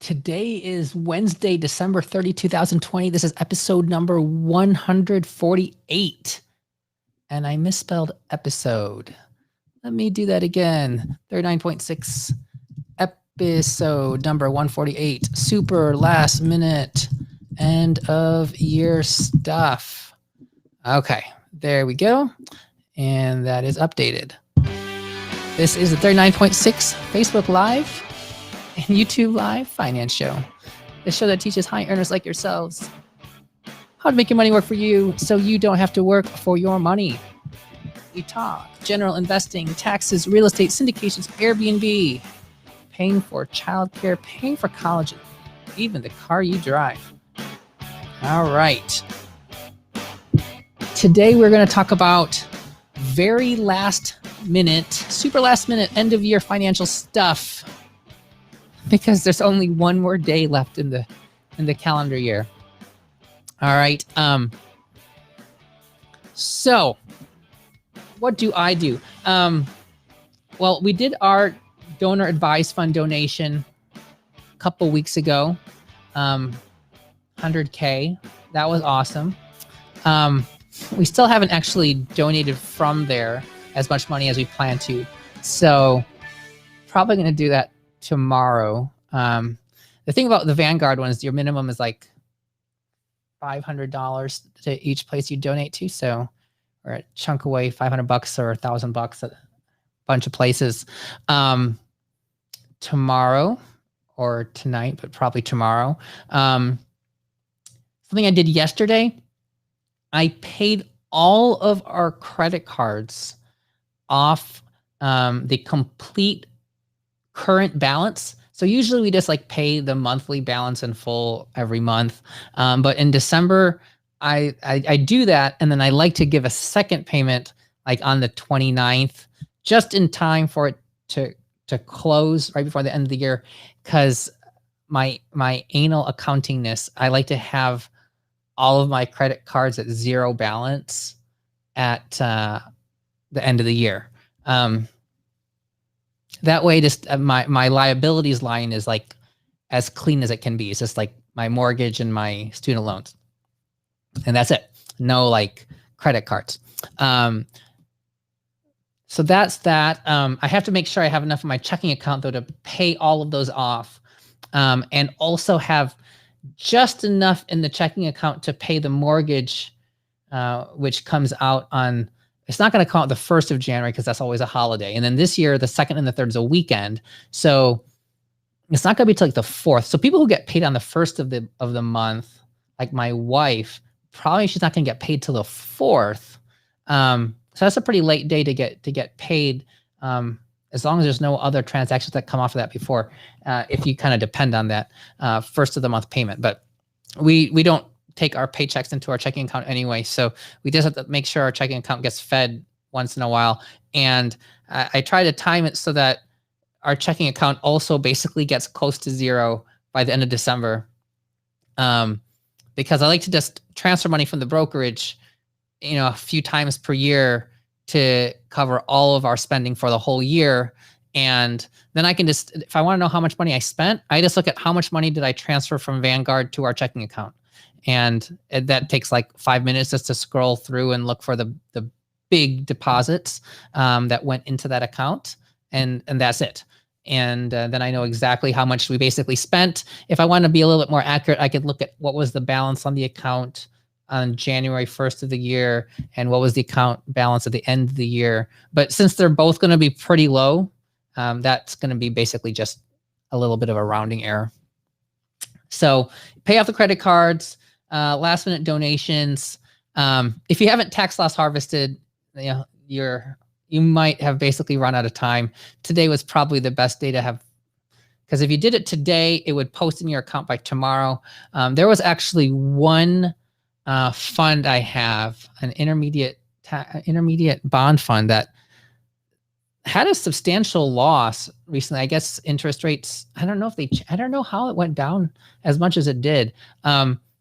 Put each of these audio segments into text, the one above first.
Today is Wednesday, December 30, 2020. This is episode number 148. And I misspelled episode. Let me do that again. 39.6, episode number 148. Super last minute end of year stuff. Okay, there we go. And that is updated. This is the 39.6 Facebook Live and YouTube Live Finance Show. The show that teaches high earners like yourselves how to make your money work for you so you don't have to work for your money. We talk general investing, taxes, real estate, syndications, Airbnb, paying for childcare, paying for college, even the car you drive. All right. Today we're going to talk about very last minute, super last minute, end of year financial stuff, because there's only one more day left in the calendar year. All right. So what do I do? Well, we did our donor advised fund donation a couple weeks ago. 100K. That was awesome. We still haven't actually donated from there as much money as we plan to. So probably going to do that tomorrow. The thing about the Vanguard one is your minimum is like $500 to each place you donate to. So we're a chunk away, $500 or $1,000 at a bunch of places. Tomorrow or tonight, but probably tomorrow. Something I did yesterday, I paid all of our credit cards off the complete current balance. So usually we just like pay the monthly balance in full every month. But in December, I do that. And then I like to give a second payment like on the 29th, just in time for it to close right before the end of the year. Cause my anal accountingness, I like to have all of my credit cards at zero balance at the end of the year. That way, just my liabilities line is like as clean as it can be. It's just like my mortgage and my student loans, and that's it. No like credit cards. So that's that. I have to make sure I have enough in my checking account though to pay all of those off, and also have just enough in the checking account to pay the mortgage, which comes out on. It's not going to come out the 1st of January because that's always a holiday. And then this year, the 2nd and the 3rd is a weekend. So it's not going to be till like the 4th. So people who get paid on the 1st of the month, like my wife, probably she's not going to get paid till the 4th. So that's a pretty late day to get paid, as long as there's no other transactions that come off of that before, if you kind of depend on that 1st of the month payment. But we don't take our paychecks into our checking account anyway. So we just have to make sure our checking account gets fed once in a while. And I try to time it so that our checking account also basically gets close to zero by the end of December. Because I like to just transfer money from the brokerage, a few times per year to cover all of our spending for the whole year. And then I can just, if I want to know how much money I spent, I just look at how much money did I transfer from Vanguard to our checking account. And that takes like 5 minutes just to scroll through and look for the big deposits that went into that account. And that's it. And then I know exactly how much we basically spent. If I want to be a little bit more accurate, I could look at what was the balance on the account on January 1st of the year and what was the account balance at the end of the year. But since they're both going to be pretty low, that's going to be basically just a little bit of a rounding error. So pay off the credit cards. Last minute donations. If you haven't tax loss harvested, you might have basically run out of time. Today was probably the best day to have, because if you did it today, it would post in your account by tomorrow. There was actually one fund I have, an intermediate bond fund that had a substantial loss recently. I guess interest rates, I don't know how it went down as much as it did.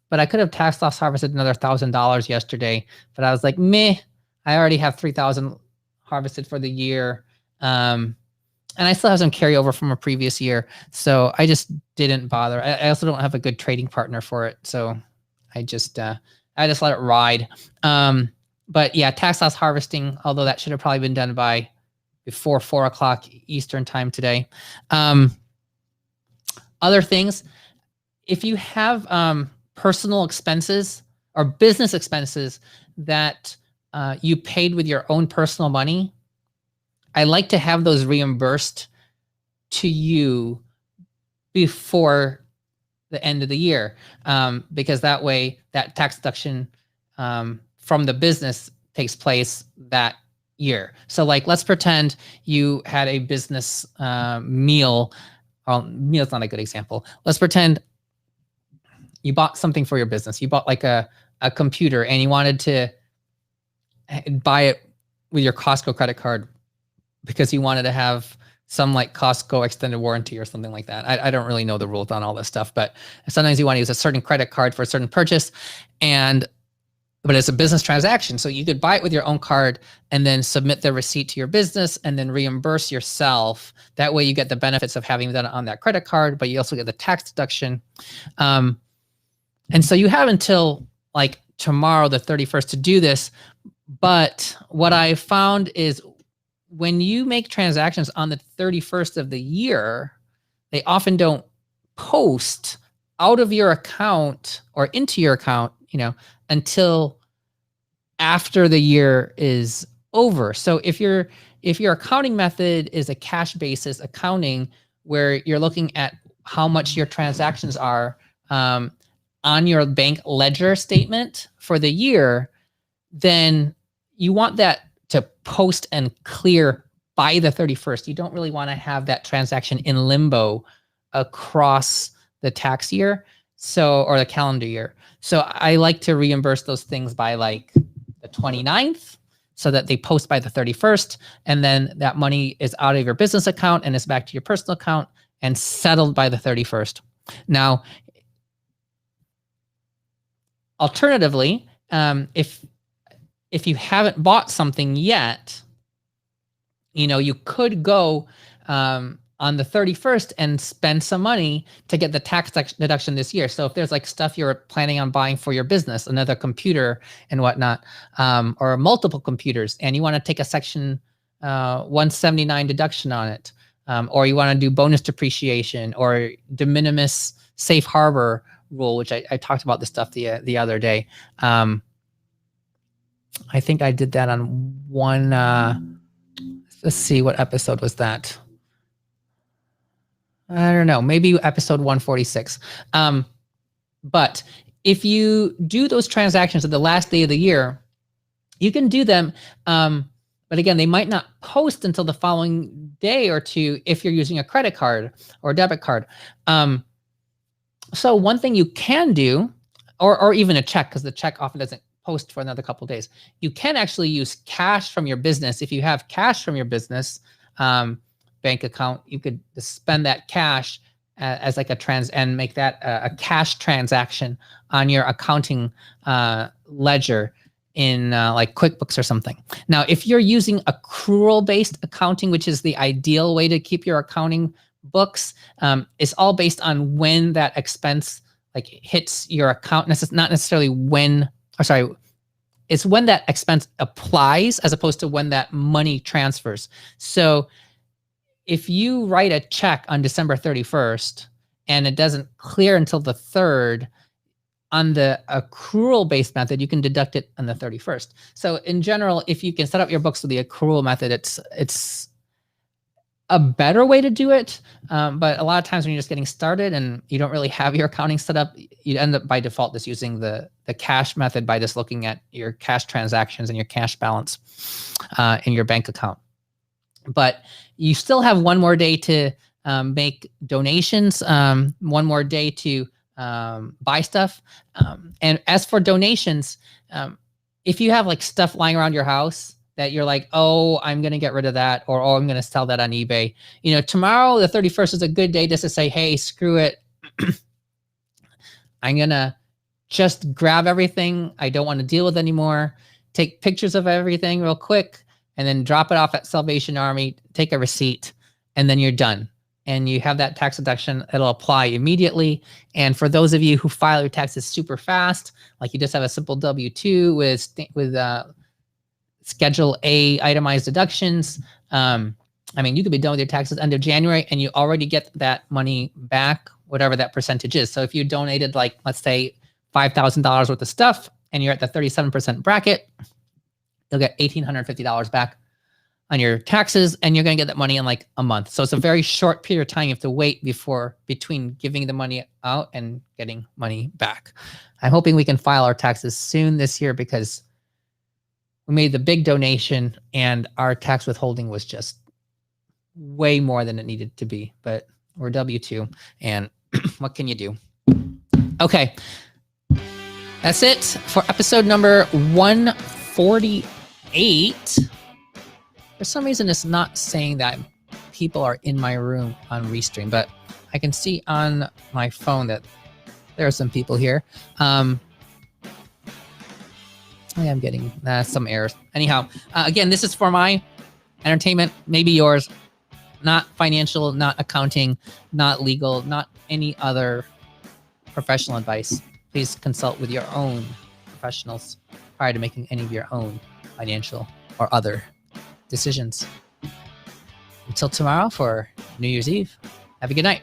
But I could have tax loss harvested another $1,000 yesterday, but I was like, meh, I already have 3,000 harvested for the year. And I still have some carryover from a previous year. So I just didn't bother. I also don't have a good trading partner for it. So I just let it ride. But yeah, tax loss harvesting, although that should have probably been done by before 4 o'clock Eastern time today. Other things, if you have personal expenses or business expenses that you paid with your own personal money, I like to have those reimbursed to you before the end of the year, because that way that tax deduction from the business takes place that year. So like, let's pretend you had a business meal. Well, meal's not a good example. Let's pretend you bought something for your business. You bought like a computer and you wanted to buy it with your Costco credit card because you wanted to have some like Costco extended warranty or something like that. I don't really know the rules on all this stuff, but sometimes you want to use a certain credit card for a certain purchase, but it's a business transaction. So you could buy it with your own card and then submit the receipt to your business and then reimburse yourself. That way you get the benefits of having that on that credit card, but you also get the tax deduction. And so you have until like tomorrow, the 31st, to do this. But what I found is when you make transactions on the 31st of the year, they often don't post out of your account or into your account, until after the year is over. So if your accounting method is a cash basis accounting where you're looking at how much your transactions are on your bank ledger statement for the year, then you want that to post and clear by the 31st. You don't really want to have that transaction in limbo across the tax year, or the calendar year. So I like to reimburse those things by like the 29th so that they post by the 31st, and then that money is out of your business account and is back to your personal account and settled by the 31st. Now, alternatively, if you haven't bought something yet, you could go on the 31st and spend some money to get the tax deduction this year. So if there's like stuff you're planning on buying for your business, another computer and whatnot, or multiple computers, and you want to take a Section 179 deduction on it, or you want to do bonus depreciation or de minimis safe harbor rule, which I talked about this stuff the other day. I think I did that on one, let's see, what episode was that? I don't know, maybe episode 146. But if you do those transactions at the last day of the year, you can do them. But again, they might not post until the following day or two if you're using a credit card or a debit card. So one thing you can do, or even a check, because the check often doesn't post for another couple of days. You can actually use cash from your business. If you have cash from your business bank account, you could spend that cash as like and make that a cash transaction on your accounting ledger in like QuickBooks or something. Now, if you're using accrual-based accounting, which is the ideal way to keep your accounting books, it's all based on when that expense like hits your account. Not necessarily when, it's when that expense applies as opposed to when that money transfers. So if you write a check on December 31st and it doesn't clear until the 3rd, on the accrual-based method, you can deduct it on the 31st. So in general, if you can set up your books with the accrual method, it's a better way to do it. But a lot of times when you're just getting started and you don't really have your accounting set up, you end up by default just using the cash method by just looking at your cash transactions and your cash balance in your bank account. But you still have one more day to make donations, one more day to buy stuff. And as for donations, if you have like stuff lying around your house that you're like, oh, I'm going to get rid of that, or oh, I'm going to sell that on eBay. Tomorrow, the 31st, is a good day just to say, hey, screw it. I'm going to just grab everything I don't want to deal with anymore, take pictures of everything real quick, and then drop it off at Salvation Army, take a receipt, and then you're done. And you have that tax deduction, it'll apply immediately. And for those of you who file your taxes super fast, like you just have a simple W-2 with Schedule A itemized deductions, I mean, you could be done with your taxes end of January and you already get that money back, whatever that percentage is. So if you donated, like, let's say $5,000 worth of stuff and you're at the 37% bracket, you'll get $1,850 back on your taxes, and you're going to get that money in like a month. So it's a very short period of time you have to wait between giving the money out and getting money back. I'm hoping we can file our taxes soon this year because we made the big donation and our tax withholding was just way more than it needed to be, but we're W-2 and what can you do? Okay. That's it for episode number 148. For some reason, it's not saying that people are in my room on Restream, but I can see on my phone that there are some people here. I am getting some errors. Anyhow, again, this is for my entertainment, maybe yours, not financial, not accounting, not legal, not any other professional advice. Please consult with your own professionals prior to making any of your own financial or other decisions. Until tomorrow for New Year's Eve, have a good night.